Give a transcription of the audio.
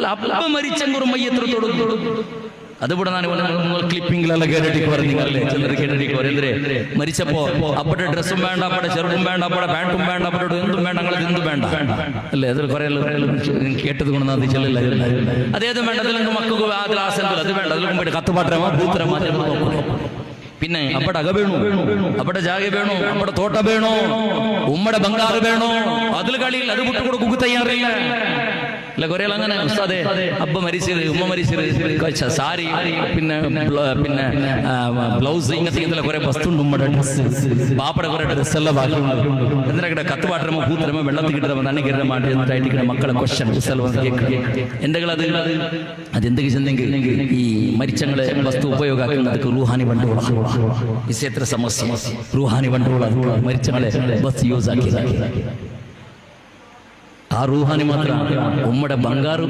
ಅಪ್ಪ ಮರಿಚಂಗುರು ಮೈ ಎತ್ತರ ತೊಡಗು ಅದು ಕೂಡ ನಾನು ക്ലിപ്പിംഗിലെല്ലാം കേട്ടിരിക്കുവാറ് നിങ്ങളല്ലേ ചിലർ കേട്ടിരിക്കുവാറ് എന്തിരെ മരിച്ചപ്പോ അപ്പടെ ഡ്രസ്സും വേണ്ട അപ്പടെ ചെറുപ്പും വേണ്ട അപ്പടെ പാൻറ്റും വേണ്ട അപ്പടെ എന്തും വേണ്ട ഞങ്ങളത് എന്തും വേണ്ട അല്ലേ അതിൽ കുറെ കേട്ടത് കൊണ്ട് അത് ചെല്ലില്ല അതേതും വേണ്ട അതിലെങ്കിൽ മക്കൾക്ക് ആ ഗ്ലാസ് എന്തോ അത് വേണ്ട അതിലും പോയിട്ട് കത്തുപാട്ടരമാ ഭൂത്തരമാ പിന്നെ അപ്പടെ അക വേണു അപ്പടെ ജാഗ വേണു അപ്പടെ തോട്ട വേണോ ഉമ്മടെ ബംഗാറ് വേണോ അതിൽ കളിയിൽ അത് വിട്ടുകൂടെ കുക്ക് തയ്യാറില്ല അല്ല കുറെ അങ്ങനെ ഉസ്താദെ അബ്ബ മരിച്ചത് ഉമ്മ മരിച്ചത് സാരി പിന്നെ പിന്നെ ബ്ലൗസ് ഇങ്ങനത്തെ കുറെ വസ്തുണ്ട് ഉമ്മയുടെ ഡ്രസ്സ് പാപ്പടെ കുറെ ഡ്രസ്സ് എല്ലാം ബാക്കിയുണ്ട് എന്തിനാ കൂത്തുപാട്ടരമോ കൂത്തരമോ വെള്ളത്തിൽ കിട്ടുന്ന തണ്ണി കയറുന്ന മാറ്റി എന്നിട്ടായിട്ട് മക്കളെ ക്വസ്റ്റ്യൻ എന്തെങ്കിലും അതെന്തൊക്കെ ചെന്നെങ്കിൽ ഈ മരിച്ചങ്ങളെ വസ്തു ഉപയോഗമാക്കുന്നതൊക്കെ റൂഹാനി വണ്ടുള്ള ഇസേത്ര സമസ്യ റൂഹാനി വണ്ടുള്ള മരിച്ചങ്ങളെ വസ്തു യൂസ് ആക്കി ആ റൂഹാനി മാത്രം ഉമ്മടെ ബംഗാറ്